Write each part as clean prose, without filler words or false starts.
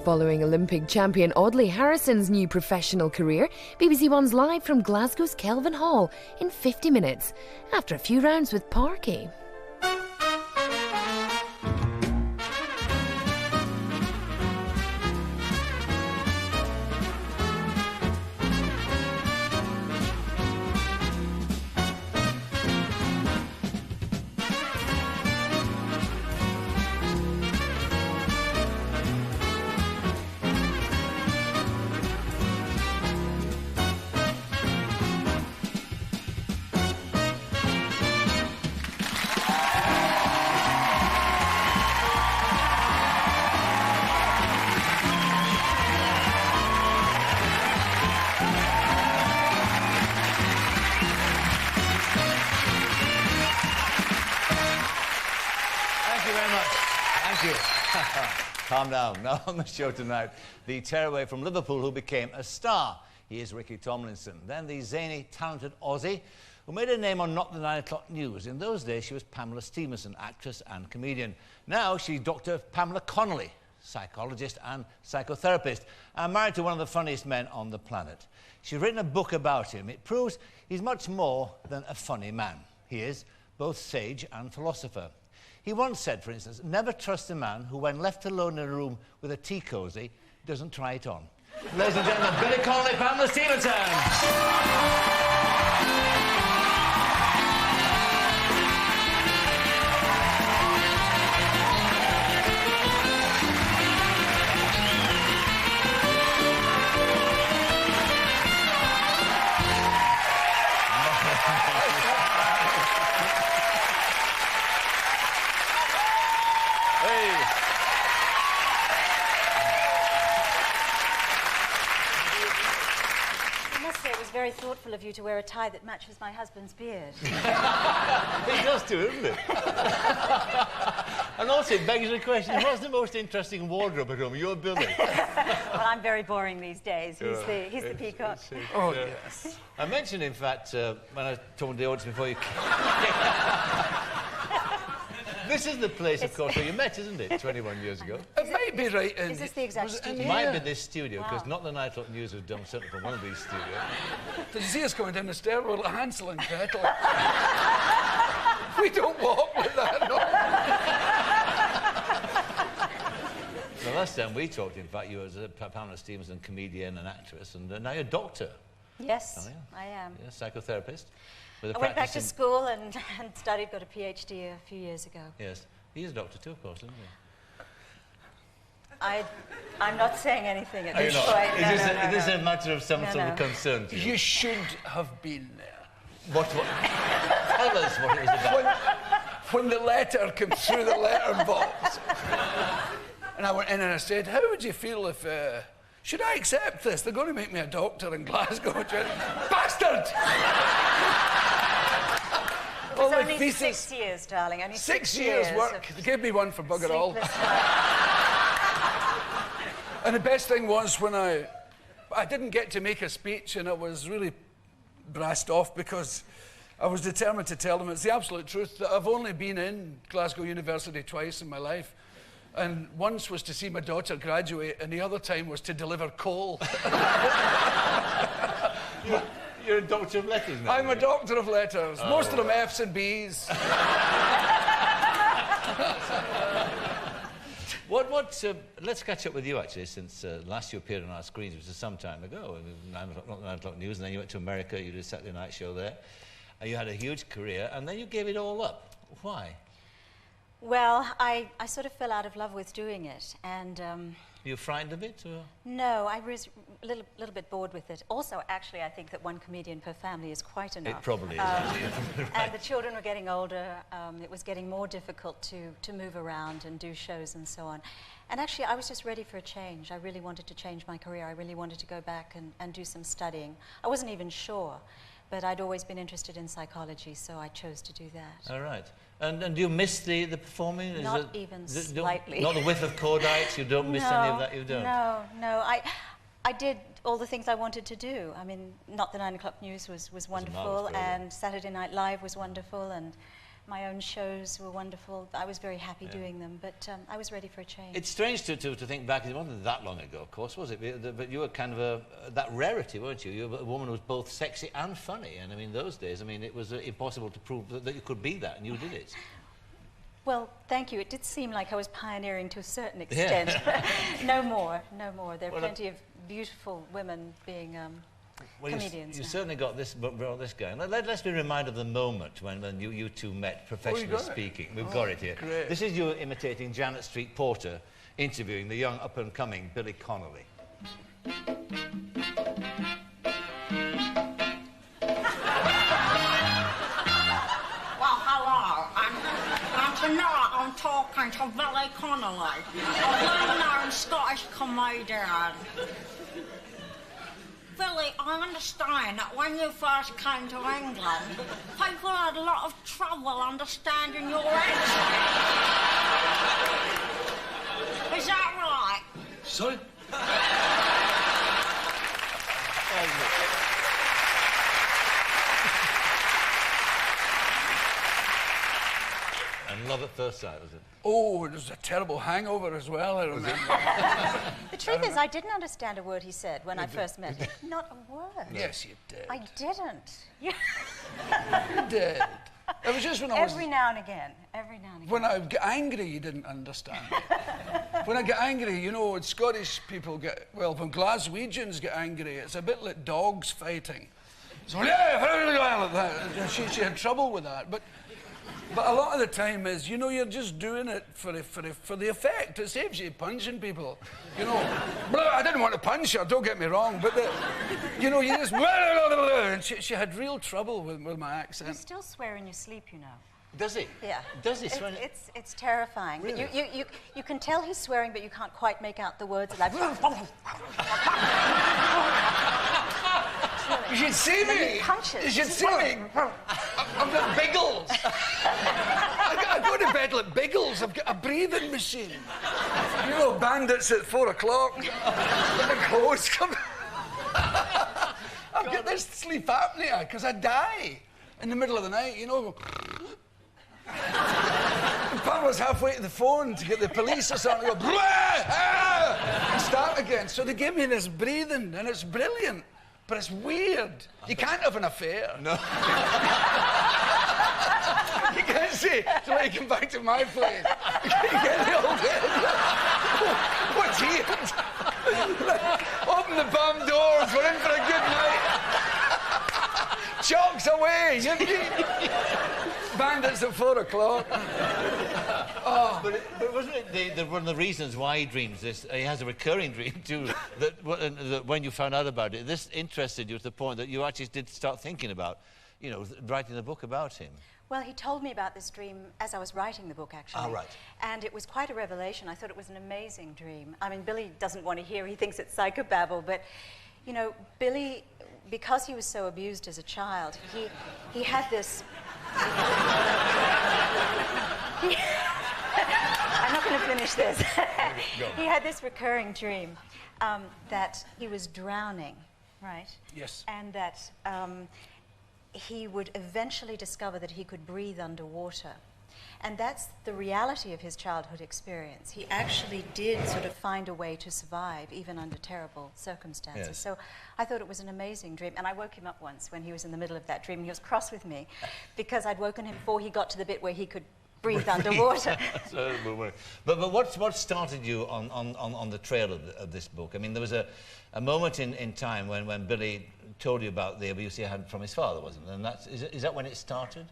Following Olympic champion Audley Harrison's new professional career, BBC One's live from Glasgow's Kelvin Hall in 50 minutes, after a few rounds with Parky. Calm down. Now on the show tonight, the tearaway from Liverpool who became a star. He is Ricky Tomlinson. Then the zany, talented Aussie who made a name on Not the 9 O'Clock News. In those days, she was Pamela Stephenson, actress and comedian. Now she's Dr. Pamela Connolly, psychologist and psychotherapist, and married to one of the funniest men on the planet. She's written a book about him. It proves he's much more than a funny man. He is both sage and philosopher. He once said, for instance, never trust a man who, when left alone in a room with a tea cosy, doesn't try it on. Ladies and gentlemen, Billy Connolly, Pamela Stephenson. Very thoughtful of you to wear a tie that matches my husband's beard. It does too, isn't it? And also it begs the question, what's the most interesting wardrobe at home, you or Billy? Well, I'm very boring these days. He's the peacock. Oh, yes. I mentioned, in fact, when I told the audience before you came... This is the place, of course, where you met, isn't it, 21 years ago? It might be right in... Is this the exact studio? It might be this studio, because Not the 9 O'Clock News was done certainly from one of these studios. Did you see us going down the stairwell like Hansel and Gretel? We don't walk with that, no. The last time we talked, in fact, you were a Pamela Stephenson, comedian and actress, and now you're a doctor. Yes, I am. Yeah, psychotherapist. I went back to school and studied, got a PhD a few years ago. Yes. He's a doctor too, of course, isn't he? I'm not saying anything at this point. Is this a matter of some sort of concern to you? You should have been there. What? Tell us what it is about. When the letter came through the letter box. And I went in and I said, how would you feel if... should I accept this? They're going to make me a doctor in Glasgow. Bastard! It's only 6 years, darling. Only 6 years work. They gave me one for bugger all. And the best thing was when I didn't get to make a speech, and I was really brassed off because I was determined to tell them it's the absolute truth that I've only been in Glasgow University twice in my life. And once was to see my daughter graduate, and the other time was to deliver coal. You're a doctor of letters now. I'm a doctor of letters. Most of them F's and B's. Let's catch up with you, actually, since last you appeared on our screens, which was some time ago. Not 9 O'Clock News, and then you went to America, you did a Saturday night show there. You had a huge career, and then you gave it all up. Why? Well, I sort of fell out of love with doing it, and... You frightened of it, or...? No, I was a little bit bored with it. Also, actually, I think that one comedian per family is quite enough. It probably is. Right. And the children were getting older. It was getting more difficult to move around and do shows and so on. And actually, I was just ready for a change. I really wanted to change my career. I really wanted to go back and do some studying. I wasn't even sure, but I'd always been interested in psychology, so I chose to do that. All right. And do you miss the performing? Not even slightly. Not the whiff of cordites? You don't miss any of that? You don't? No. I did all the things I wanted to do. I mean, Not the 9 O'Clock News was wonderful, and Saturday Night Live was wonderful, and My own shows were wonderful. I was very happy doing them, but I was ready for a change. It's strange to think back. It wasn't that long ago, of course, was it? But you were kind of that rarity, weren't you? You were a woman who was both sexy and funny. And I mean, those days, I mean, it was impossible to prove that you could be that, and you did it. Well, thank you. It did seem like I was pioneering to a certain extent. Yeah. No more, no more. There are plenty of beautiful women being comedians. You certainly brought this going. Let's be reminded of the moment when you two met, professionally speaking. We've got it here. Great. This is you imitating Janet Street Porter, interviewing the young up-and-coming Billy Connolly. Tonight I'm talking to Billy Connolly, a well-known Scottish comedian. Billy, I understand that when you first came to England, people had a lot of trouble understanding your accent. Is that right? Sorry? And love at first sight, was it? Oh, it was a terrible hangover as well, I remember. The truth is, I didn't understand a word he said when I first met him. Not a word. Yes, you did. I didn't. You did. It was just when I was... Every now and again. Every now and again. When I get angry, you didn't understand me. When I get angry, you know, when Scottish people get... Well, when Glaswegians get angry, it's a bit like dogs fighting. So, yeah, like that. She had trouble with that. But a lot of the time is, you know, you're just doing it for the effect. It saves you punching people. You know, I didn't want to punch her, don't get me wrong, but, you know, you just... And she had real trouble with my accent. You still swear in your sleep, you know. Does he? Yeah. Does he? It's terrifying. Really? You can tell he's swearing, but you can't quite make out the words. Like... You should see me. Punches. You should see me. I've got Biggles. I go to bed like Biggles. I've got a breathing machine. You know, bandits at 4 o'clock. The clothes come. I've got this sleep apnea because I die in the middle of the night. You know. Pamela's halfway to the phone to get the police or something. Go and start again. So they give me this breathing, and it's brilliant. But it's weird. You can't have an affair. No. You can't say, so let you come back to my place. You get the old head. What's here? Open the bomb doors. We're in for a good night. Chalks away. Bandits at 4 o'clock. Oh. But wasn't it one of the reasons why he dreams this? He has a recurring dream too. That when you found out about it, this interested you to the point that you actually did start thinking about, you know, writing a book about him. Well, he told me about this dream as I was writing the book, actually. Oh, right. And it was quite a revelation. I thought it was an amazing dream. I mean, Billy doesn't want to hear. He thinks it's psychobabble, but, you know, Billy, because he was so abused as a child, he had this... I'm not going to finish this. He had this recurring dream that he was drowning, right? Yes. And that he would eventually discover that he could breathe underwater. And that's the reality of his childhood experience. He actually did sort of find a way to survive, even under terrible circumstances. Yes. So I thought it was an amazing dream. And I woke him up once when he was in the middle of that dream. He was cross with me because I'd woken him before he got to the bit where he could breathe underwater. But what started you on the trail of this book? I mean, there was a moment in time when Billy told you about the abuse he had from his father, wasn't it? And is that when it started?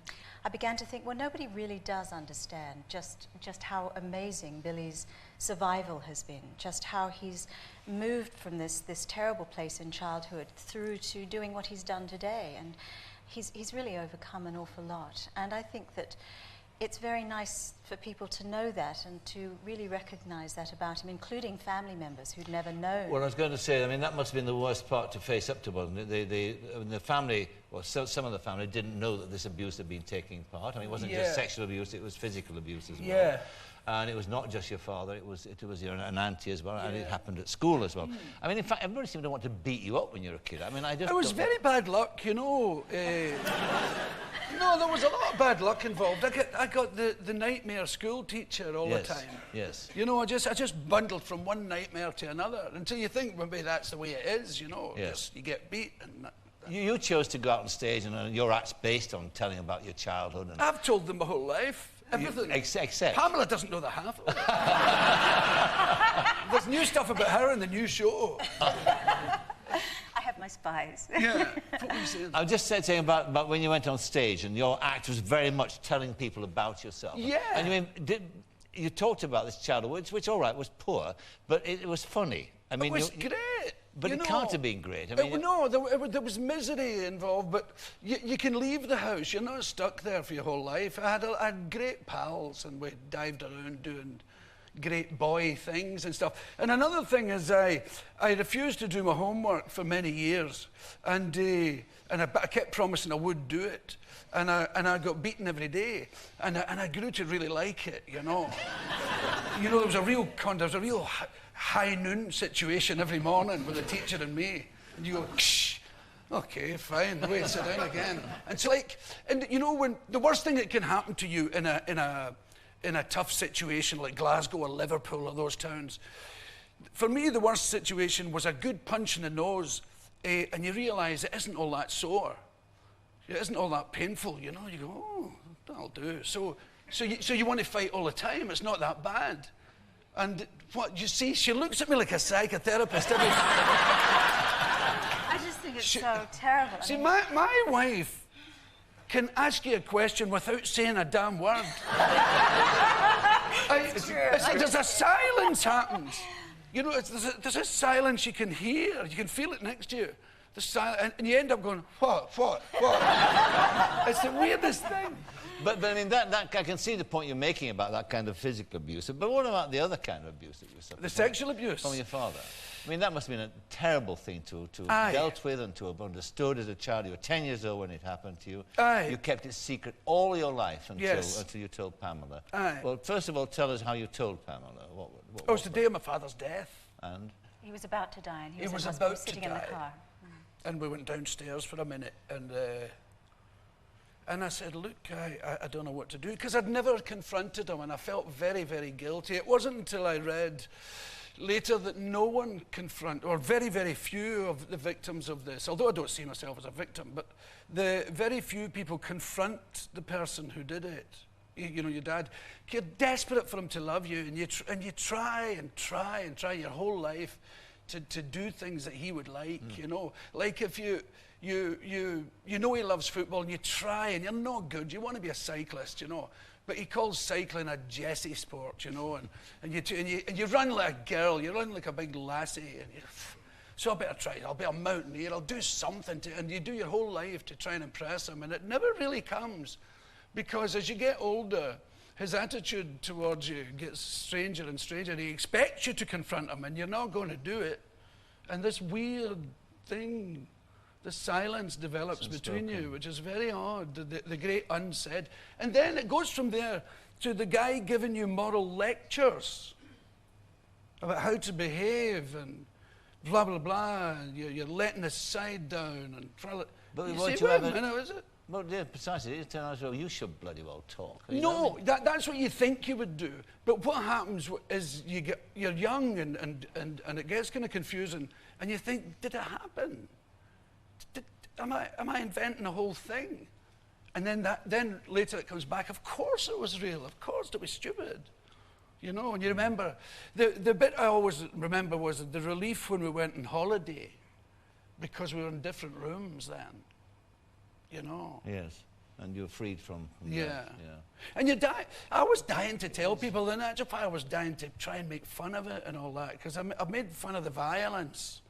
I began to think, well, nobody really does understand just how amazing Billy's survival has been, just how he's moved from this terrible place in childhood through to doing what he's done today. And he's really overcome an awful lot. And I think that it's very nice for people to know that and to really recognize that about him, including family members who'd never known. Well, I was going to say, I mean, that must have been the worst part to face up to, wasn't it? The family, well, some of the family didn't know that this abuse had been taking part. I mean, it wasn't just sexual abuse, it was physical abuse as well. Yeah. And it was not just your father, it was an auntie as well, and it happened at school as well. I mean, in fact, everybody seemed to want to beat you up when you were a kid. I mean, I just... It was very bad luck, you know. No, there was a lot of bad luck involved. I got the nightmare school teacher all the time. Yes. You know, I just bundled from one nightmare to another until you think maybe that's the way it is, you know. Yes. Just, you get beat and that. You chose to go out on stage, and your act's based on telling about your childhood. And I've told them my whole life. Everything. Except Pamela doesn't know the half of it. There's new stuff about her in the new show. I have my spies. Yeah. What were you saying? I was just saying about when you went on stage and your act was very much telling people about yourself. Yeah. And you talked about this childhood, which all right, was poor, but it was funny. I mean, it was great. But it can't have been great. I mean, no, there was misery involved, but you can leave the house. You're not stuck there for your whole life. I had great pals, and we dived around doing great boy things and stuff. And another thing is I refused to do my homework for many years, and I kept promising I would do it. And I got beaten every day, and I grew to really like it, you know. You know, there was a real high noon situation every morning with the teacher and me, and you go, shh, okay, fine, wait, sit down again. And it's like, and you know, when the worst thing that can happen to you in a tough situation like Glasgow or Liverpool or those towns, for me the worst situation was a good punch in the nose, and you realise it isn't all that sore. It isn't all that painful, you know. You go, oh, that'll do. So you want to fight all the time. It's not that bad. And what you see, she looks at me like a psychotherapist every time. I just think it's so terrible. See, my wife can ask you a question without saying a damn word. There's a silence happens. You know, there's a silence you can hear. You can feel it next to you. The silence, and you end up going, what? It's the weirdest thing. But I mean, that I can see the point you're making about that kind of physical abuse. But what about the other kind of abuse that you suffered? The sexual abuse? From your father. I mean, that must have been a terrible thing to have dealt with and to have understood as a child. You were 10 years old when it happened to you. Aye. You kept it secret all your life until Yes. you told Pamela. Aye. Well, first of all, tell us how you told Pamela. What It was the day of my father's death. And? He was about to die, and he He was was in hospital, about to sitting in the die. car. And we went downstairs for a minute, and I said, look, I don't know what to do, because I'd never confronted him, and I felt very, very guilty. It wasn't until I read later that no one or very, very few of the victims of this, although I don't see myself as a victim, but the very few people confront the person who did it. You know, your dad, you're desperate for him to love you, and you try your whole life to do things that he would like, you know. Like if you know he loves football and you try and you're not good, you want to be a cyclist, you know. But he calls cycling a Jessie sport, you know, and you run like a girl, you run like a big lassie, so I better try it. I'll be a mountaineer, I'll do something and you do your whole life to try and impress him, and it never really comes, because as you get older, his attitude towards you gets stranger and stranger. He expects you to confront him, and you're not going to do it. And this weird thing, the silence develops between you, which is very odd, the great unsaid. And then it goes from there to the guy giving you moral lectures about how to behave and blah, blah, blah, and you're letting his side down. And But you won't say, you wait a ever... minute, is it? Well, yeah, precisely. It turns out, well, you should bloody well talk. No, that's what you think you would do. But what happens is you're young and it gets kind of confusing, and you think, did it happen? Am I inventing the whole thing? And then later it comes back, of course it was real, of course it was stupid. You know, and you remember, the bit I always remember was the relief when we went on holiday, because we were in different rooms then. You know. Yes, and you're freed from yeah. that. Yeah. And I was dying to tell people, and I was dying to try and make fun of it and all that, because I made fun of the violence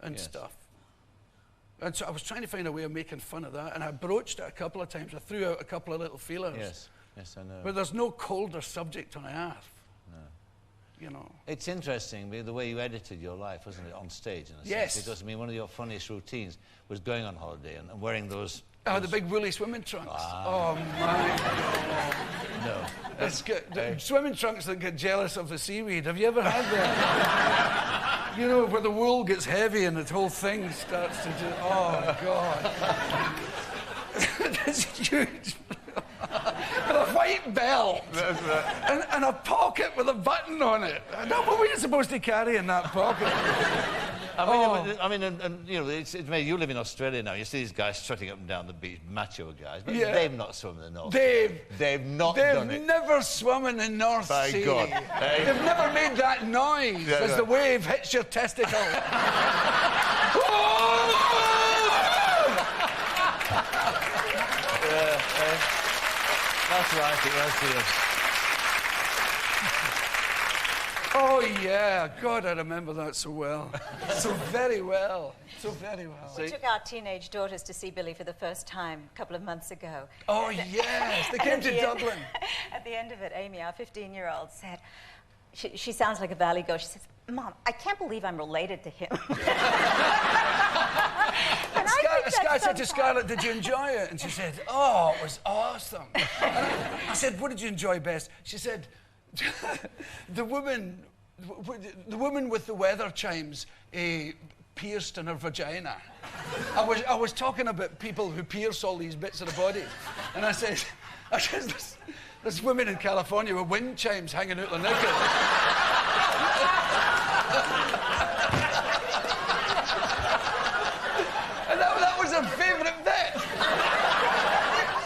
and stuff. And so I was trying to find a way of making fun of that, and I broached it a couple of times. I threw out a couple of little feelers. Yes, I know. But there's no colder subject on earth. No. You know. It's interesting, the way you edited your life, wasn't it, on stage, in a Yes. sense? Because, I mean, one of your funniest routines was going on holiday and wearing those... The big woolly swimming trunks. Oh, my God. No. It's good. The swimming trunks that get jealous of the seaweed. Have you ever had that? You know, where the wool gets heavy and the whole thing starts to do... Oh, God. this huge with a white belt and a pocket with a button on it. What were you supposed to carry in that pocket? I mean, and you know, it's made, you live in Australia now. You see these guys strutting up and down the beach, macho guys, but they've not swum in the North Sea. They've not done it. They've never swum in the North Sea. By God. They've never made that noise as the wave hits your testicle. That's right, it was here. Oh, yeah. God, I remember that so well. So very well. So very well. We took our teenage daughters to see Billy for the first time a couple of months ago. Oh, yes. They came to Dublin. At the end of it, Amy, our 15-year-old, said, she sounds like a valley girl. She says, Mom, I can't believe I'm related to him. I said to Scarlett, did you enjoy it? And she said, oh, it was awesome. And I said, what did you enjoy best? She said, the woman with the weather chimes pierced in her vagina. I was talking about people who pierce all these bits of the body. And I said there's women in California with wind chimes hanging out their knickers. That was her favourite bit.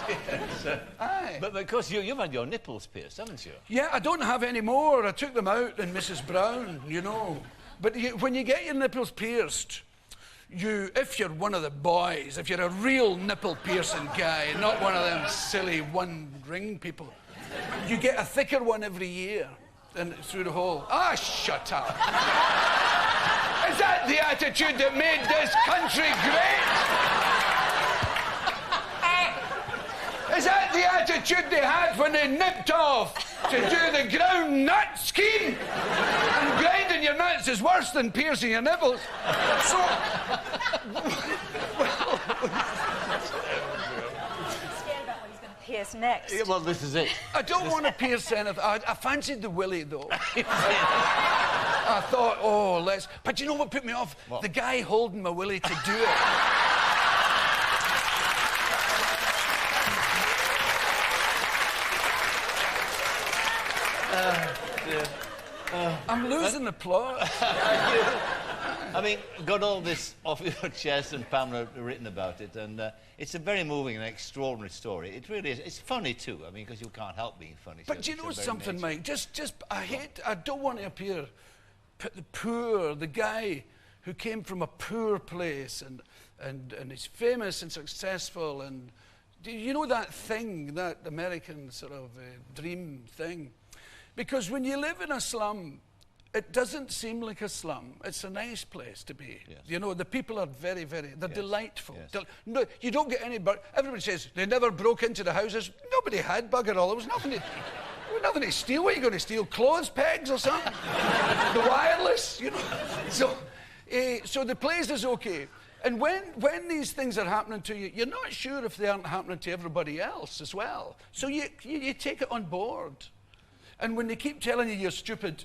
Yes, Aye. But of course, you've had your nipples pierced, haven't you? Yeah, I don't have any more. I took them out in Mrs. Brown, you know. But when you get your nipples pierced, if you're one of the boys, if you're a real nipple piercing guy, not one of them silly one-ring people, you get a thicker one every year and through the hole. Ah, shut up. Is that the attitude that made this country great? Is that the attitude they had when they nipped off to do the ground nut scheme? And grinding your nuts is worse than piercing your nipples. So, Pierce next. Yeah, well, this is it. I don't want to pierce anything. I fancied the willy, though. I thought, oh, let's... But you know what put me off? What? The guy holding my willy to do it. I'm losing the plot. I mean, got all this off your chest, and Pamela written about it, and it's a very moving and extraordinary story. It really is. It's funny too. I mean, because you can't help being funny. But do you know something, Mike? I don't want to appear the guy who came from a poor place and is famous and successful, and do you know that thing, that American sort of dream thing? Because when you live in a slum, it doesn't seem like a slum. It's a nice place to be. Yes. You know, the people are very, they're delightful. Yes. No, you don't get any... Everybody says they never broke into the houses. Nobody had bugger all. There was nothing to steal. What are you going to steal? Clothes pegs or something? The wireless, you know. So the place is okay. And when these things are happening to you, you're not sure if they aren't happening to everybody else as well. So you take it on board. And when they keep telling you you're stupid,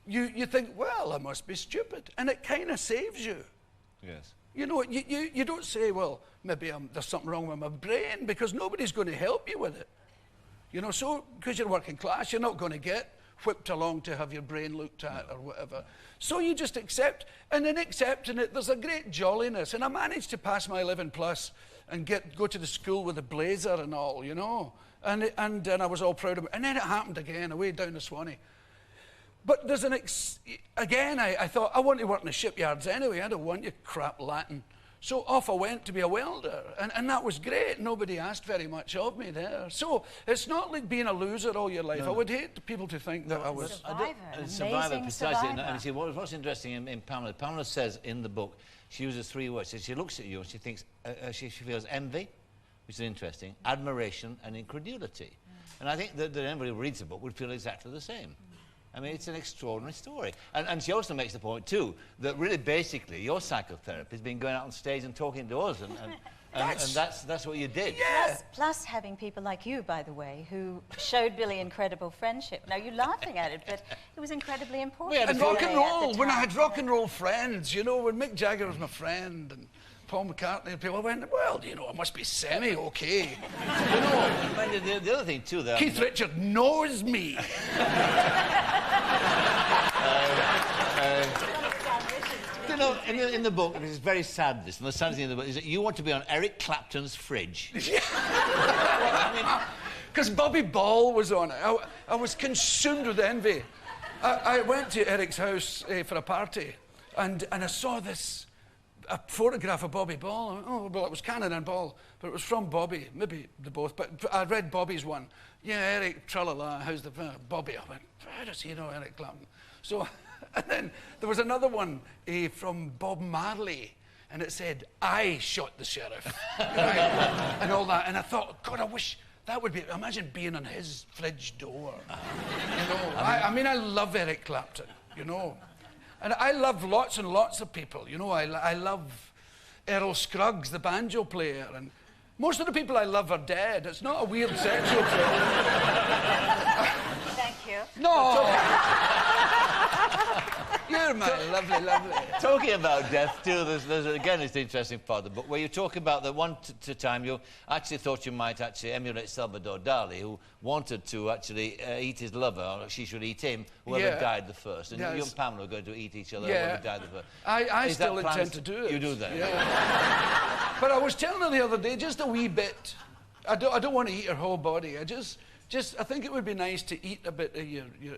you think, well, I must be stupid. And it kind of saves you. Yes. You know, you don't say, well, maybe there's something wrong with my brain, because nobody's going to help you with it. You know, so because you're working class, you're not going to get whipped along to have your brain looked at or whatever. So you just accept, and in accepting it, there's a great jolliness. And I managed to pass my 11 plus and go to the school with a blazer and all, you know. And I was all proud of it. And then it happened again, away down the Swanee. But there's again, I thought, I want to work in the shipyards anyway. I don't want your crap Latin. So off I went to be a welder. And that was great. Nobody asked very much of me there. So it's not like being a loser all your life. No. I would hate people to think that I was... Survivor, precisely. And see, what's interesting in Pamela, Pamela says in the book, she uses 3 words. She looks at you and she thinks, she feels envy, which is interesting, admiration and incredulity. And I think that anybody who reads the book would feel exactly the same. I mean, it's an extraordinary story. And she also makes the point, too, that really basically your psychotherapy has been going out on stage and talking to us, and that's what you did. Yeah. Plus having people like you, by the way, who showed Billy incredible friendship. Now, you're laughing at it, but it was incredibly important. And rock and roll, when I had rock and roll friends, you know, when Mick Jagger was my friend, and Paul McCartney, and people went, well, you know, it must be semi-okay. You know. The other thing, too, there... Keith Richards knows me. You know, in the book, this is very sad, this, and the sad thing in the book is that you want to be on Eric Clapton's fridge. Because Bobby Ball was on it. I was consumed with envy. I went to Eric's house for a party, and I saw a photograph of Bobby Ball. I went, oh, well, it was Cannon and Ball, but it was from Bobby. Maybe the both, but I read Bobby's one. Yeah, Eric, tra-la-la, how's the... Bobby. I went, how does he know Eric Clapton? So, and then there was another one from Bob Marley, and it said, I shot the sheriff, right? And all that. And I thought, God, I wish... That would be... Imagine being on his fridge door. You know, I mean, I love Eric Clapton, you know. And I love lots and lots of people, you know. I love Earl Scruggs, the banjo player, and most of the people I love are dead. It's not a weird sexual problem. Thank you. No! You're my lovely. Talking about death, too, there's again, it's the interesting part of the book, where you talk about that one time you actually thought you might actually emulate Salvador Dali, who wanted to actually eat his lover, or she should eat him, whoever died the first. And you and Pamela are going to eat each other, whoever died the first. I still intend to do it. You do that? Yeah. But I was telling her the other day, just a wee bit. I don't want to eat her whole body. I think it would be nice to eat a bit of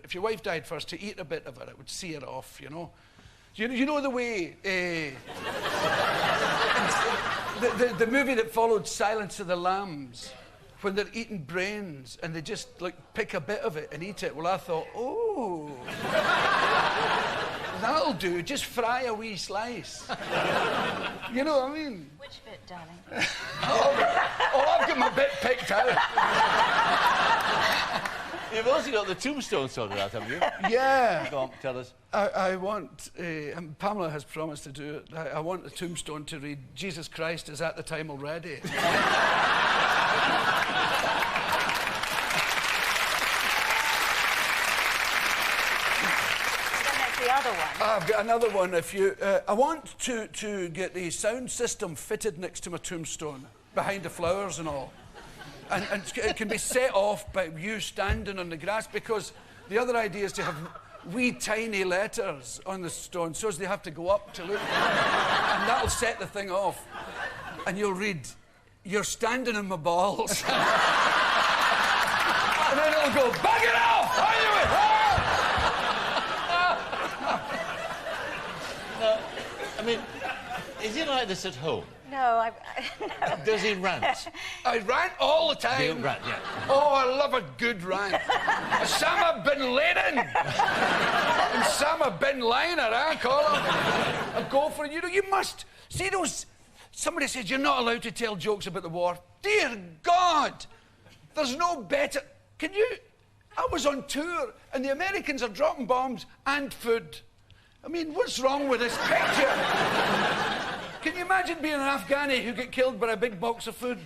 if your wife died first, to eat a bit of her. It would see her off, you know. You know the way... the movie that followed Silence of the Lambs, when they're eating brains and they just, like, pick a bit of it and eat it. Well, I thought, oh... That'll do. Just fry a wee slice. You know what I mean? Which bit, darling? I've got my bit picked out. You've also got the tombstone sorted out, haven't you? Yeah. Go on, tell us. I want, and Pamela has promised to do it, I want the tombstone to read, Jesus Christ is at the time already. The other one. I've got another one. I want to get the sound system fitted next to my tombstone, behind the flowers and all. And it can be set off by you standing on the grass, because the other idea is to have wee tiny letters on the stone, so as they have to go up to look. And that'll set the thing off. And you'll read, you're standing on my balls. And then it'll go, bug it off! Are you? No, I mean, is he like this at home? No, no. Does he rant? I rant all the time. You rant, yeah. Oh, I love a good rant. Osama bin Laden. And Osama bin Laden, I call him. I go for it. You know, you must see those. Somebody says you're not allowed to tell jokes about the war. Dear God, there's no better. Can you? I was on tour, and the Americans are dropping bombs and food. I mean, what's wrong with this picture? Can you imagine being an Afghani who get killed by a big box of food?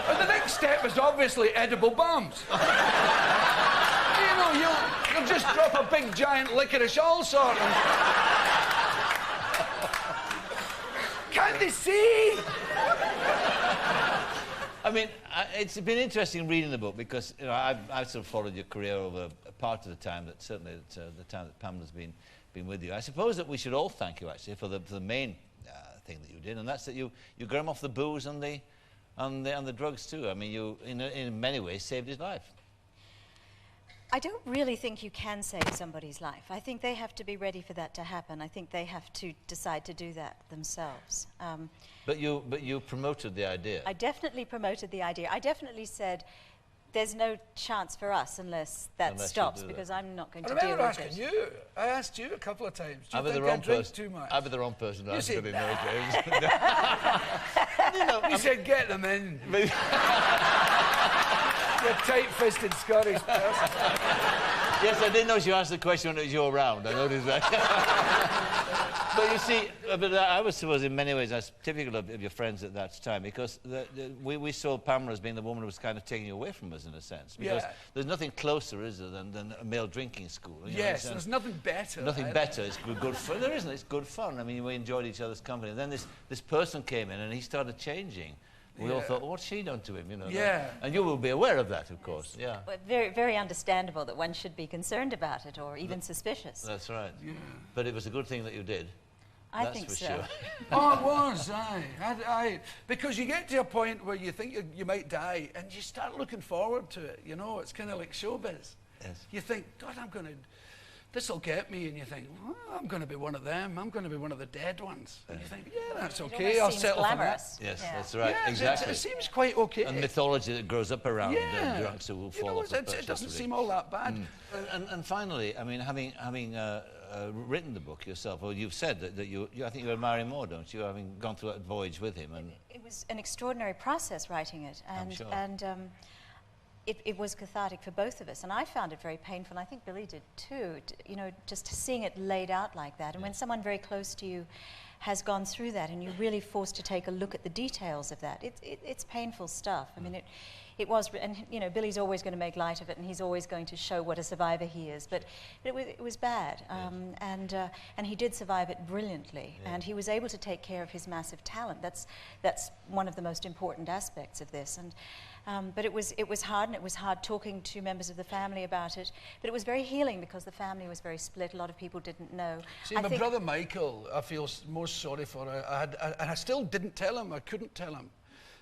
And the next step is obviously edible bombs. You know, you'll just drop a big giant licorice allsort. Can't they see? I mean, it's been interesting reading the book, because you know, I've sort of followed your career over a part of the time that certainly the time that Pamela's been with you. I suppose that we should all thank you actually for the main thing that you did, and that's that you got him off the booze and the drugs too. I mean, you in many ways saved his life. I don't really think you can save somebody's life. I think they have to be ready for that to happen. I think they have to decide to do that themselves. But you promoted the idea. I definitely promoted the idea. I definitely said, there's no chance for us unless that stops, because I'm not going to deal with it. I remember asking you. I asked you a couple of times. Do you think I drink too much? I'd be the wrong person to ask it in those days. You know, he said, get them in. You're a tight-fisted Scottish person. Yes, I didn't know you asked the question when it was your round. I noticed that. But you see, but I was suppose in many ways that's typical of your friends at that time, because we saw Pamela as being the woman who was kind of taking you away from us in a sense. Because there's nothing closer, is there, than a male drinking school. Yes, there's nothing better. Nothing better. It's good fun. There isn't. It's good fun. I mean, we enjoyed each other's company. And then this person came in and he started changing. We all thought, what's she done to him? You know. And you will be aware of that, of course. Yeah. Well, very, very understandable that one should be concerned about it or even suspicious. That's right. Yeah. But it was a good thing that you did. I think so. Sure. Oh, it was, aye. Because you get to a point where you think you might die and you start looking forward to it, you know. It's kind of like showbiz. Yes. You think, God, this will get me, and you think, well, I'm going to be one of them. I'm going to be one of the dead ones. And you think, yeah, that's okay. I'll settle for that. Yes, that's right. Yeah, exactly. It seems quite okay. And mythology that grows up around drunks who will fall off the perch. It doesn't seem all that bad. And finally, I mean, having written the book yourself, or you've said that you I think you admire him more, don't you? Having gone through that voyage with him. And it was an extraordinary process writing it, and I'm sure. It was cathartic for both of us, and I found it very painful, and I think Billy did too, you know, just seeing it laid out like that. And when someone very close to you has gone through that and you're really forced to take a look at the details of that, it's painful stuff. I mean, it was, and you know, Billy's always going to make light of it, and he's always going to show what a survivor he is, but it was bad, and he did survive it brilliantly, and he was able to take care of his massive talent. That's one of the most important aspects of this. And but it was hard, and it was hard talking to members of the family about it. But it was very healing because the family was very split. A lot of people didn't know. See, my brother Michael, I feel most sorry for. And I still didn't tell him. I couldn't tell him.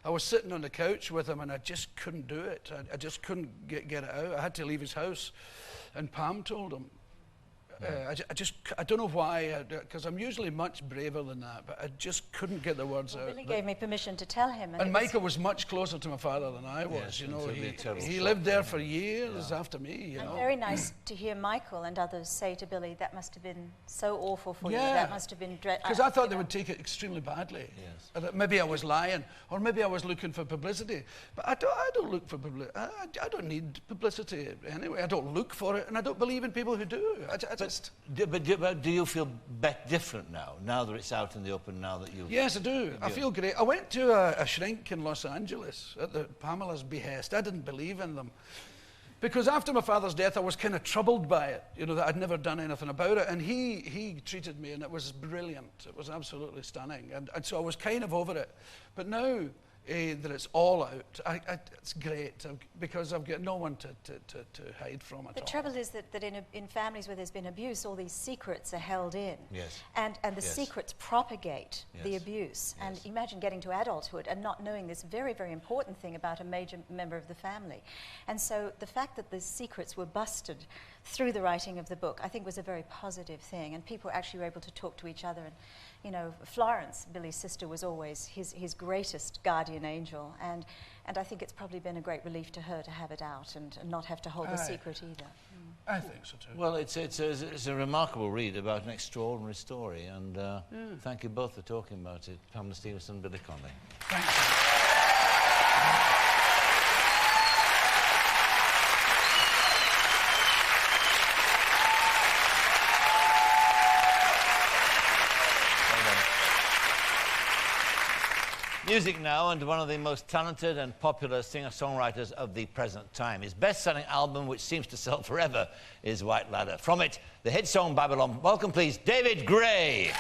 I was sitting on the couch with him, and I just couldn't do it. I just couldn't get it out. I had to leave his house, and Pam told him. I don't know why, because I'm usually much braver than that, but I just couldn't get the words out. Billy gave me permission to tell him. And Michael was much closer to my father than I was, you know. He lived there for years after me, you know. And very nice to hear Michael and others say to Billy, that must have been so awful for you. That must have been dreadful. Because I thought they would take it extremely badly. Yes. That maybe I was lying, or maybe I was looking for publicity. But I don't look for publicity. I don't need publicity anyway. I don't look for it, and I don't believe in people who do. But do you feel different now that it's out in the open, now that you... Yes, I do. I feel great. I went to a shrink in Los Angeles at Pamela's behest. I didn't believe in them. Because after my father's death, I was kind of troubled by it, you know, that I'd never done anything about it. And he treated me, and it was brilliant. It was absolutely stunning. And so I was kind of over it. But now that it's all out, it's great, because I've got no one to hide from at all. The trouble is that in families where there's been abuse, all these secrets are held in. Yes. And the secrets propagate the abuse. Yes. And imagine getting to adulthood and not knowing this very, very important thing about a major member of the family. And so the fact that the secrets were busted through the writing of the book, I think was a very positive thing. And people actually were able to talk to each other. And, you know, Florence, Billy's sister, was always his greatest guardian angel, and I think it's probably been a great relief to her to have it out and not have to hold the secret either. I think so too. Well, it's a remarkable read about an extraordinary story, and thank you both for talking about it. Pamela Stephenson, Billy Connolly. Thank you. Music now, and one of the most talented and popular singer-songwriters of the present time. His best-selling album, which seems to sell forever, is White Ladder. From it, the hit song Babylon. Welcome, please, David Gray.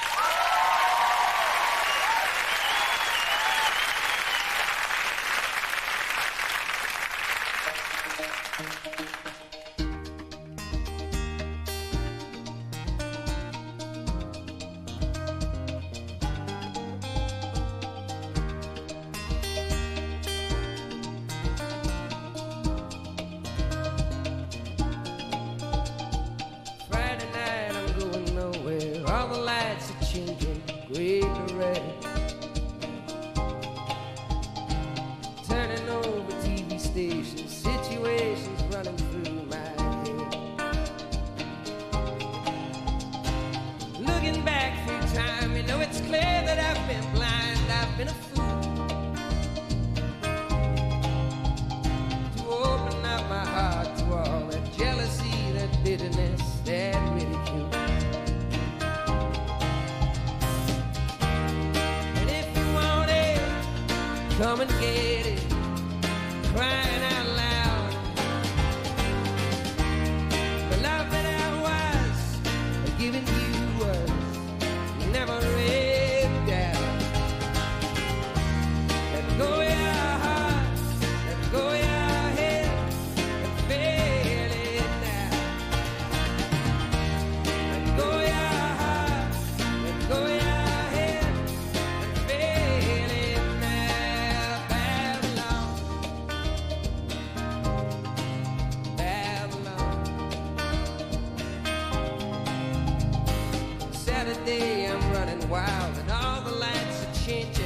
wild, and all the lights are changing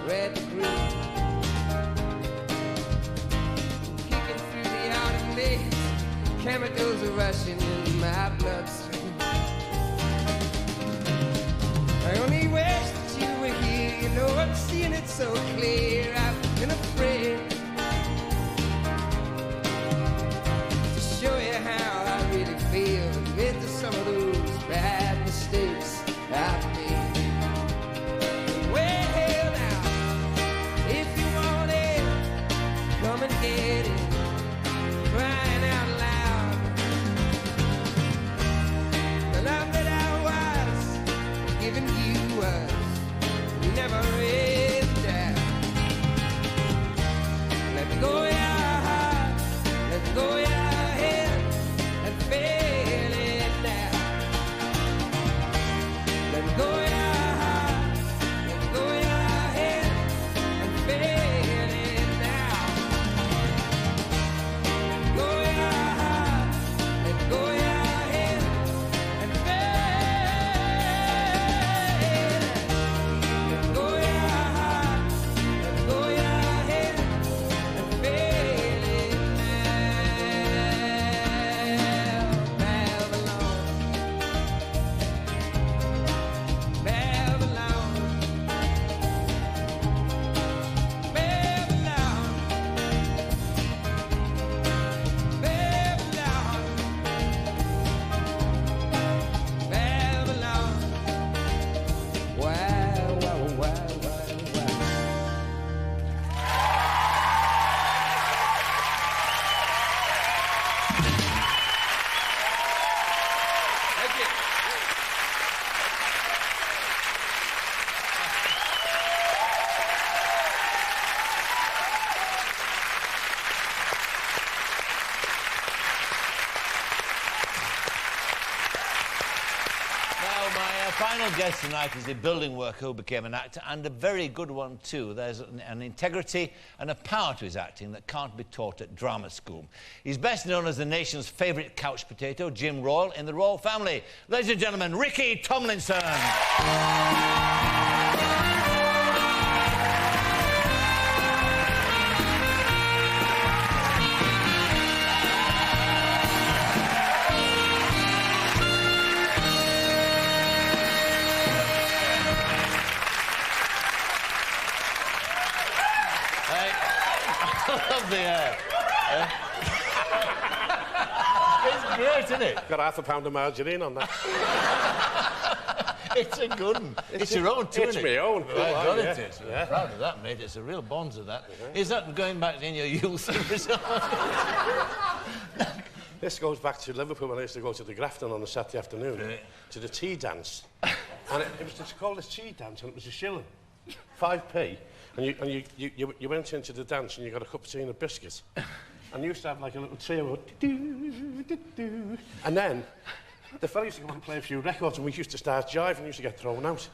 red to green. Kicking through the autumn days, chemicals are rushing in my bloodstream. I only wish that you were here, you know I'm seeing it so clear. I've been afraid to show you how I really feel, admit to some of those bad mistakes I've made. Well now, if you want it, come and get it, crying out loud. The love that I was giving you was never in doubt. Let me go your heart, let me go your head, and feel it now. Let me go your heart, let me go your head, and feel it now. Let me go your heart, let me go your head, and feel it. Let me go your heart, let me go your head, and feel it now. Babylon, Babylon, Babylon, Babylon, Babylon. Wow, wow, wow, wow, wow. Thank you. Now, my final guest tonight is a building worker who became an actor, and a very good one too. There's an integrity and a power to his acting that can't be taught at drama school. He's best known as the nation's favourite couch potato, Jim Royal, in the Royal Family. Ladies and gentlemen, Ricky Tomlinson. I love the air. It's great, isn't it? Got half a pound of margarine on that. It's a good one. It's your own too, It's isn't it? my own. Right, God, yeah. it is. We're Yeah. proud of that, mate. It's a real bonds of that. Is that going back in your youth? This goes back to Liverpool when I used to go to the Grafton on a Saturday afternoon Right. to the tea dance. And it was just called a tea dance, and it was a shilling, 5p. And you went into the dance and you got a cup of tea and a biscuit. And you used to have like a little trio. And then the fella used to come and play a few records, and we used to start jiving and used to get thrown out.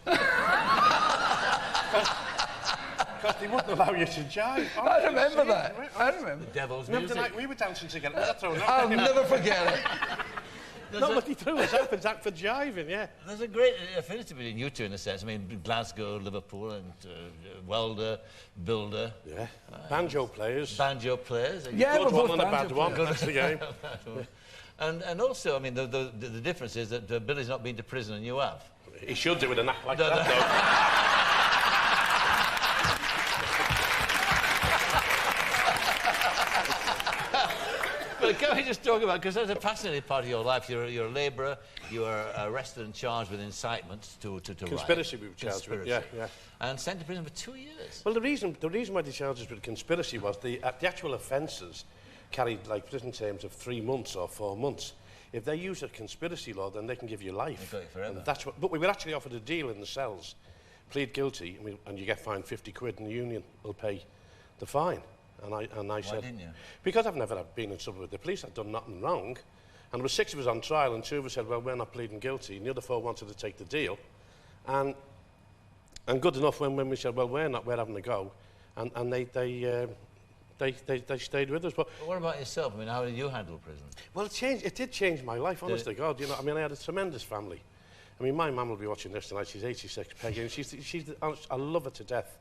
Because they wouldn't allow you to jive. I remember that. I remember. Devil's Remember the music. night we were dancing together? We got thrown out. I'll never forget it. No, but he threw us out for jiving, yeah. There's a great affinity between you two in a sense. I mean, Glasgow, Liverpool, and welder, builder. Yeah. Banjo players. Banjo players. Yeah, Good we're one both and a bad banjo one. players. That's the game. And also, I mean, the difference is that Billy's not been to prison and you have. He should do with an act like No, that, no. though. But can we just talk about, because that's a fascinating part of your life. You're a labourer, you were arrested and charged with incitement to Conspiracy riot. we were charged with, Conspiracy. yeah. And sent to prison for 2 years. Well, the reason why they charged us with conspiracy was the actual offences carried like prison terms of 3 months or 4 months. If they use a conspiracy law, then they can give you life. They've got you forever. And that's what, but we were actually offered a deal in the cells. Plead guilty, and you get fined 50 quid, and the union will pay the fine. And I said, didn't you? Because I've never been in trouble with the police, I'd done nothing wrong. And there were 6 of us on trial, and 2 of us said, well, we're not pleading guilty, and the other 4 wanted to take the deal. And good enough when we said, well, we're not, we're having a go. And they stayed with us. But what about yourself? I mean, how did you handle prison? well, it did change my life, honest to God. You know, I mean, I had a tremendous family. I mean, my mum will be watching this tonight. She's 86, Peggy, and honest, I love her to death.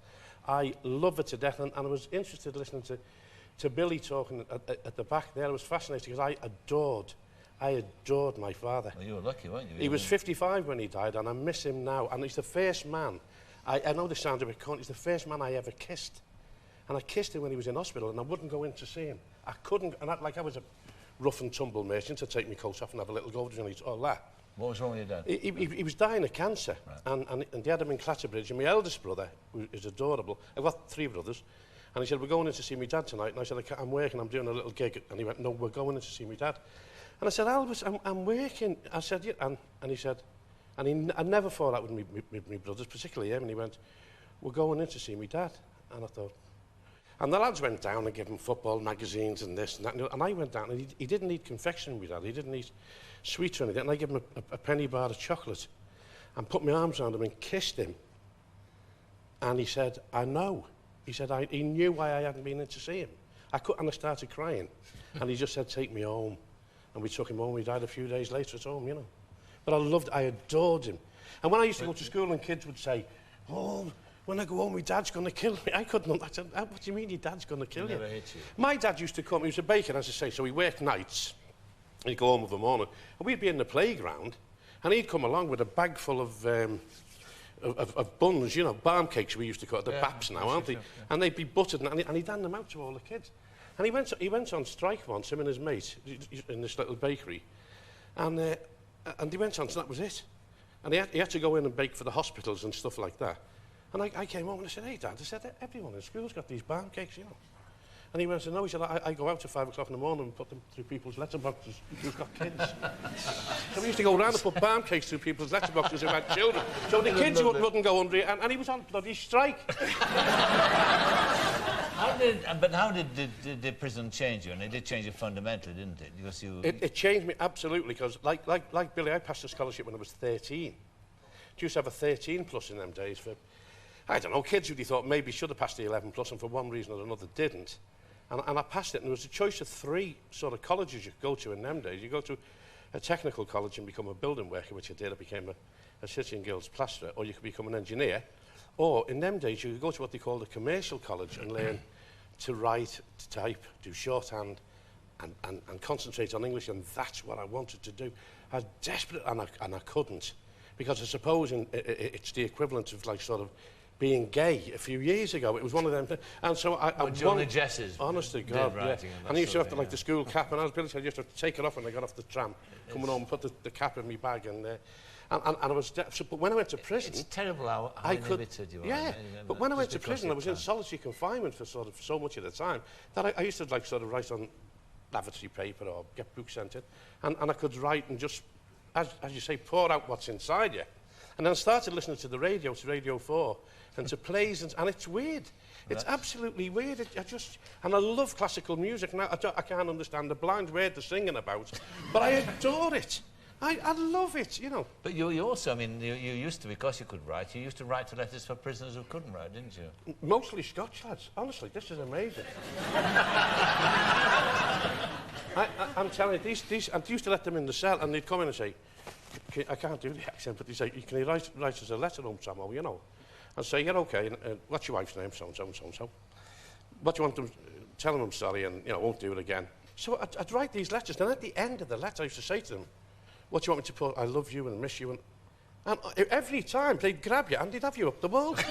I love her to death, and I was interested listening to Billy talking at the back there. I was fascinated because I adored my father. Well, you were lucky, weren't you? He was 55 when he died, and I miss him now. And he's the first man, I know this sounds a bit cunt, he's the first man I ever kissed. And I kissed him when he was in hospital, and I wouldn't go in to see him. I couldn't, and I was a rough and tumble merchant to take my coat off and have a little go over and all that. What was wrong with your dad? He was dying of cancer, right. and they had him in Clatterbridge, and my eldest brother, who is adorable, I've got 3 brothers, and he said, we're going in to see my dad tonight, and I said, I'm working, I'm doing a little gig, and he went, no, we're going in to see my dad. And I said, Albus, I'm working. I said, yeah, and he said, and I never thought that with my brothers, particularly him, and he went, we're going in to see my dad. And I thought, and the lads went down and gave him football magazines and this and that, and I went down, and he didn't eat confectionery, my dad, he didn't eat sweets or anything, and I gave him a penny bar of chocolate, and put my arms around him and kissed him, and he said, I know. He said, he knew why I hadn't been in to see him. And I started crying, and he just said, take me home. And we took him home. He died a few days later at home, you know. But I adored him. And when I used to go to school and kids would say, oh, when I go home, my dad's going to kill me. I couldn't. I said, what do you mean your dad's going to kill you? Never hit you. My dad used to come. He was a baker, as I say, so he worked nights. He'd go home of the morning. And we'd be in the playground, and he'd come along with a bag full of buns, you know, barm cakes we used to call it, the baps now, aren't they? Yeah. And they'd be buttered, and he'd hand them out to all the kids. And he went on strike once, him and his mate, in this little bakery. And he went on, so that was it. And he had to go in and bake for the hospitals and stuff like that. And I came home and I said, hey, Dad, I said, everyone in school's got these barm cakes, you know. And he went, no, he said, I go out at 5 o'clock in the morning and put them through people's letterboxes who've got kids. So we used to go around and put barm cakes through people's letterboxes who had children. So the kids wouldn't go under it, and he was on bloody strike. How did the prison change you? And it did change you fundamentally, didn't it? Because it changed me absolutely, because like Billy, I passed a scholarship when I was 13. You used to have a 13 plus in them days for, I don't know, kids who you thought maybe should have passed the 11 plus and for one reason or another didn't. And I passed it, and there was a choice of 3 sort of colleges you could go to in them days. You go to a technical college and become a building worker, which I did. I became a City and Guilds plasterer, or you could become an engineer. Or in them days, you could go to what they called a commercial college and learn to write, to type, do shorthand, and concentrate on English, and that's what I wanted to do. I was desperate, and I couldn't, because I suppose it's the equivalent of like sort of being gay a few years ago. It was one of them things. And so I Johnny Jesses. Honest to God, yeah. And I used to have to, like, the school cap, and as Billy said, you used to have to take it off when I got off the tram, coming home and put the cap in my bag, and I was... but when I went to prison... It's terrible how inhibited you are. Yeah, but when I went to prison, I was in solitary confinement for sort of so much of the time that I used to, like, sort of write on lavatory paper or get books sent in, and I could write and just, as you say, pour out what's inside you. And then I started listening to the radio, to Radio 4, and to plays, and it's weird. It's absolutely weird. And I love classical music. Now, I can't understand the blind word they're singing about, but I adore it. I love it, you know. But you also, I mean, you used to, because you could write, you used to write letters for prisoners who couldn't write, didn't you? Mostly Scotch lads. Honestly, this is amazing. I'm telling you, I used to let them in the cell, and they'd come in and say, I can't do the accent, but they'd say, can you write us a letter home somehow, you know? I'd say, yeah, OK, what's your wife's name? So-and-so and so-and-so. What do you want them... Tell them I'm sorry and, you know, won't do it again. So I'd write these letters, and at the end of the letter, I used to say to them, what do you want me to put? I love you and miss you. And every time, they'd grab you and they'd have you up the wall. They'd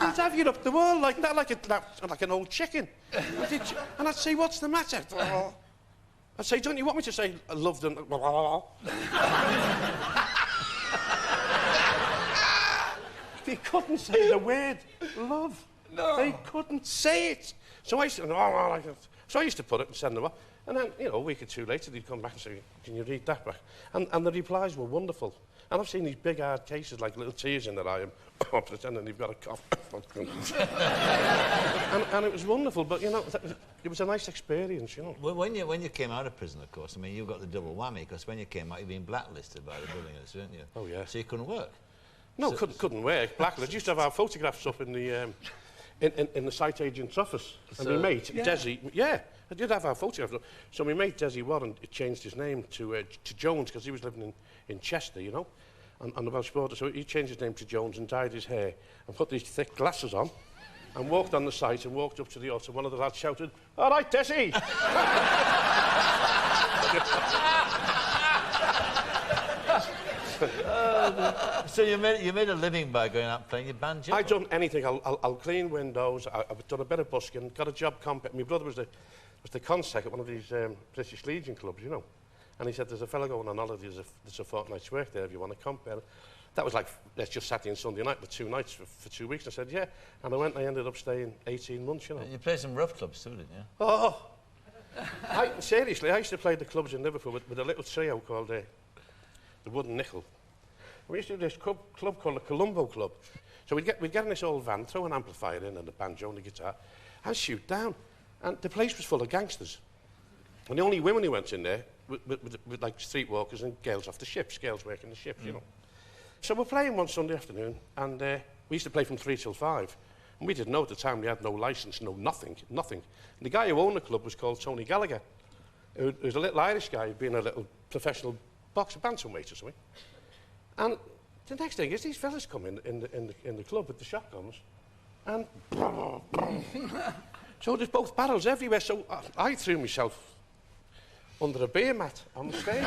have you up the wall like that, like an old chicken. And I'd say, what's the matter? I'd say, don't you want me to say, I love them? They couldn't say the word love. No. They couldn't say it. So I used to put it and send them up. And then, you know, a week or 2 later, they'd come back and say, can you read that back? And the replies were wonderful. And I've seen these big, hard cases, like little tears in their eye, and pretending they've got a cough. and it was wonderful, but, you know, it was a nice experience, you know. Well, when you came out of prison, of course, I mean, you got the double whammy, because when you came out, you'd been blacklisted by the buildings, weren't you? Oh, yeah. So you couldn't work? No, so couldn't work. Blacklisted. Used to have our photographs up in the site agent's office. So, and my mate, Desi, I did have our photograph. So my mate Desi Warren changed his name to Jones because he was living in Chester, you know, on the Welsh border. So he changed his name to Jones and dyed his hair and put these thick glasses on and walked on the site and walked up to the altar. One of the lads shouted, "All right, Desi!" So you made a living by going out playing your banjo? I've done anything. I'll clean windows. I've done a bit of busking. Got a job my brother was the consec at one of these British Legion clubs, you know. And he said, "There's a fellow going on holiday. There's a fortnight's work there if you want to comp." That was like, let's just Saturday and Sunday night, the 2 nights for 2 weeks. I said, yeah. And I went and I ended up staying 18 months, you know. You played some rough clubs too, didn't you? Oh! Seriously, I used to play the clubs in Liverpool with a little trio called the Wooden Nickel. We used to do this club called the Colombo Club. So we'd get in this old van, throw an amplifier in and the banjo and the guitar, and shoot down. And the place was full of gangsters. And the only women who went in there with like streetwalkers and girls off the ships, girls working the ships, you know. So we're playing one Sunday afternoon, and we used to play from 3 till 5. And we didn't know at the time we had no licence, nothing. And the guy who owned the club was called Tony Gallagher, who was a little Irish guy, being a little professional boxer, bantamweight or something. And the next thing is these fellas come in the club with the shotguns, and so there's both barrels everywhere. So I threw myself under a beer mat on the stage.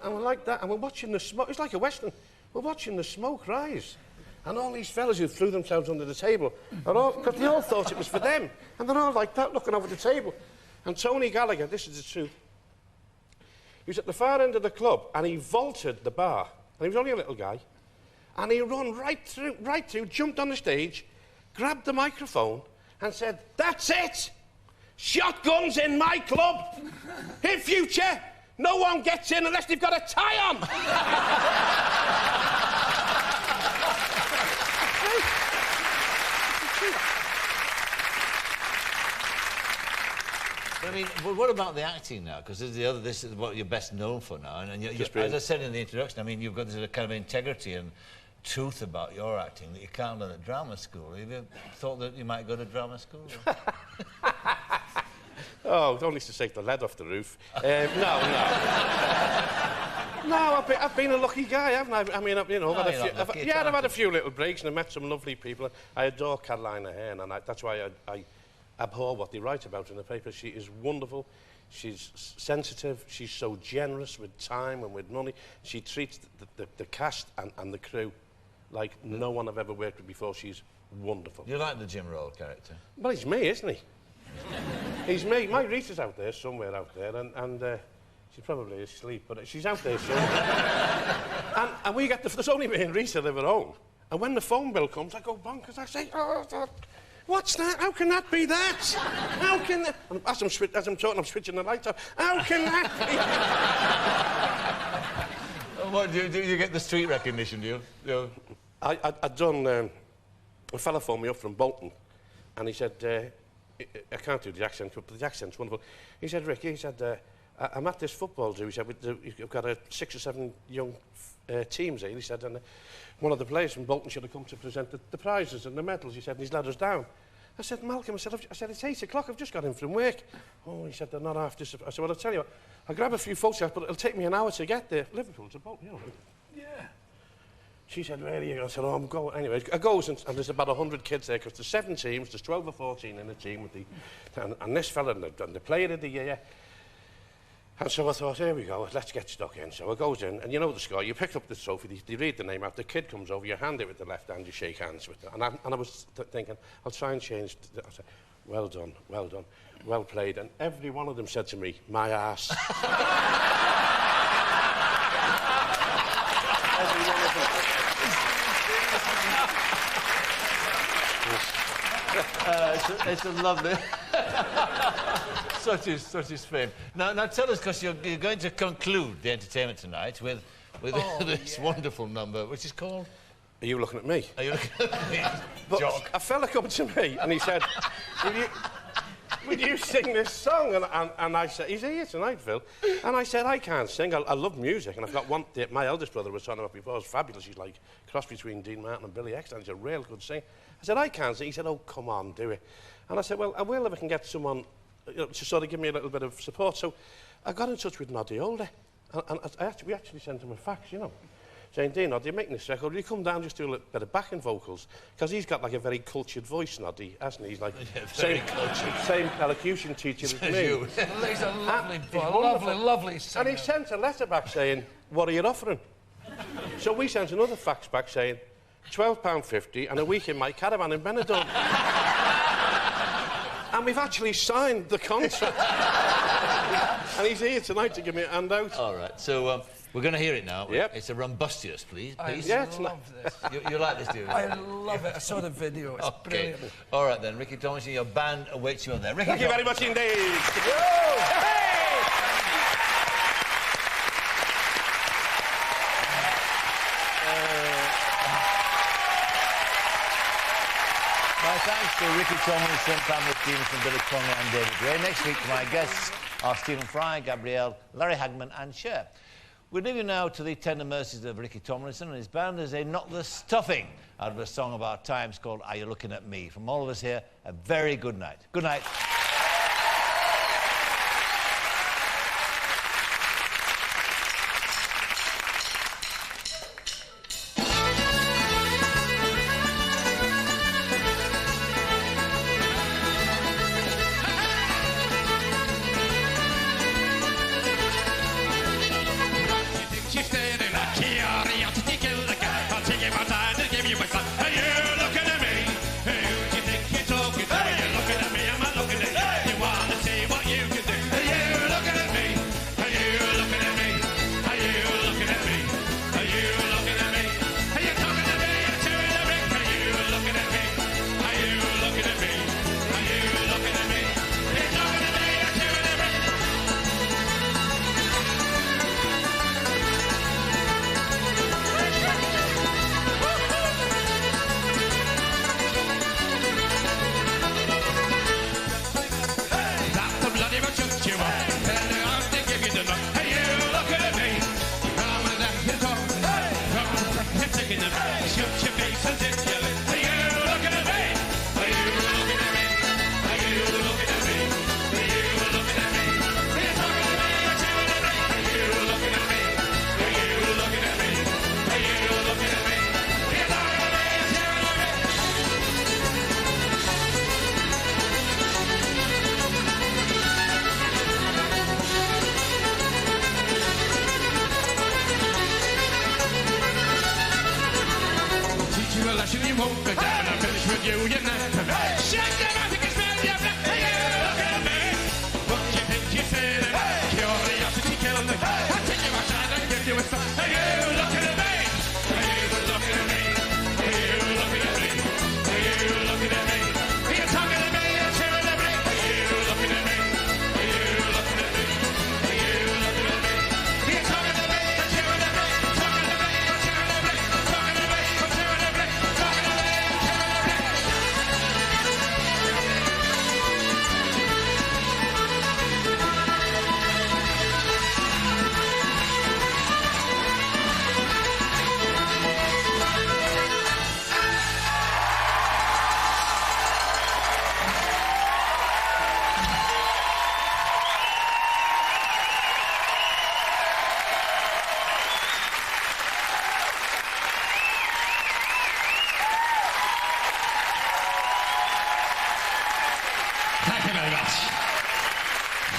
And we're like that, and we're watching the smoke. It's like a Western. We're watching the smoke rise. And all these fellas who threw themselves under the table, because they all thought it was for them. And they're all like that, looking over the table. And Tony Gallagher, this is the truth, he was at the far end of the club, and he vaulted the bar. And he was only a little guy. And he ran right through, jumped on the stage, grabbed the microphone, and said, "That's it! Shotguns in my club! In future, no one gets in unless they've got a tie on!" I mean, well, what about the acting now? Because this is what you're best known for now. And as I said in the introduction, I mean, you've got this kind of integrity and truth about your acting that you can't learn at drama school. Have you thought that you might go to drama school? Oh, don't need to take the lead off the roof. No. No, I've been a lucky guy, haven't I? I mean, I've had a few little breaks and I met some lovely people. I adore Caroline Aherne, and that's why I abhor what they write about in the paper. She is wonderful. She's sensitive. She's so generous with time and with money. She treats the cast and the crew like no one I've ever worked with before. She's wonderful. You like the Jim Roll character? Well, he's me, isn't he? He's me. My Rita's out there, somewhere out there, and she's probably asleep, but she's out there somewhere. and we get there's only me and Rita live at home. And when the phone bill comes, I go bonkers. I say, "Oh, what's that? How can that be that? How can that?" And as I'm talking, I'm switching the lights off. How can that be? What, do you get the street recognition, do you? I'd done... a fella phoned me up from Bolton, and he said... I can't do the accent, but the accent's wonderful. He said, "Rick," he said, "I'm at this football do." He said, "You've got 6 or 7 young teams here." He said, "And one of the players from Bolton should have come to present the prizes and the medals." He said, "And he's let us down." I said, "Malcolm," I said, "It's 8 o'clock, I've just got in from work." "Oh," he said, "they're not after." I said, "Well, I'll tell you what, I'll grab a few photographs, but it'll take me an hour to get there." Liverpool to Bolton, you know. Yeah. She said, "Where are you?" I said, "Oh, I'm going." Anyway, I goes and there's about 100 kids there, because there's 7 teams, there's 12 or 14 in the team with and this fella and the player of the year. And so I thought, here we go, let's get stuck in. So I goes in, and you know the score, you pick up the trophy, they read the name out, the kid comes over, you hand it with the left hand, you shake hands with it. And I was thinking, I'll try and change. I said, well done, well played. And every one of them said to me, "My arse." Every one of them. It's a lovely... such is fame. Now tell us, because you're going to conclude the entertainment tonight with this wonderful number, which is called... Are you looking at me? Are you looking at me? But a fella come to me and he said, would you sing this song? And I said, he's here tonight, Phil. And I said, I can't sing. I love music. And I've got one... My eldest brother was talking about before. It was fabulous. He's like cross between Dean Martin and Billy Eckstine. He's a real good singer. I said, I can't sing. He said, oh, come on, do it. And I said, well, I will if I can get someone to sort of give me a little bit of support. So I got in touch with Noddy Older. And we actually sent him a fax, you know, saying, Dean, Noddy, you're making this record. Will you come down and just do a little bit of backing vocals? Because he's got like a very cultured voice, Noddy, hasn't he? He's like same elocution teacher as me. He's a lovely boy, lovely singer. And he sent a letter back saying, what are you offering? So we sent another fax back saying, £12.50 and a week in my caravan in Benidorm. And we've actually signed the contract. And he's here tonight to give me a handout. All right, so we're going to hear it now. Yep. It's a rumbustious, please. I love this. You like this, do you? I love it. I saw the video. It's brilliant. All right, then. Ricky Tomlinson, your band awaits you on there. Ricky, Thank you very much indeed. My thanks to Ricky Tomlinson, Pamela, Stephenson, Billy Connolly and David Gray. Next week, my guests are Stephen Fry, Gabrielle, Larry Hagman and Cher. We leave you now to the tender mercies of Ricky Tomlinson and his band as they knock the stuffing out of a song of our times called Are You Looking At Me? From all of us here, a very good night. Good night.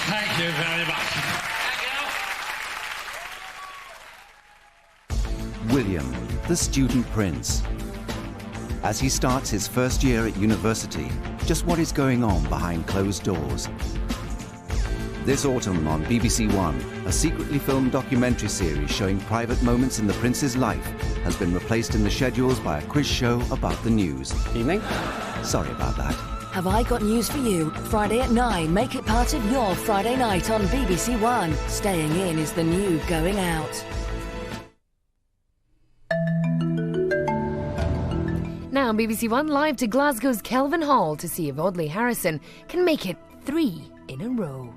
Thank you very much. William, the student prince. As he starts his first year at university, just what is going on behind closed doors? This autumn on BBC One, a secretly filmed documentary series showing private moments in the prince's life has been replaced in the schedules by a quiz show about the news. Evening. Sorry about that. Have I got news for you? Friday at 9, make it part of your Friday night on BBC One. Staying in is the new going out. Now now BBC One live to Glasgow's Kelvin Hall to see if Audley Harrison can make it 3 in a row.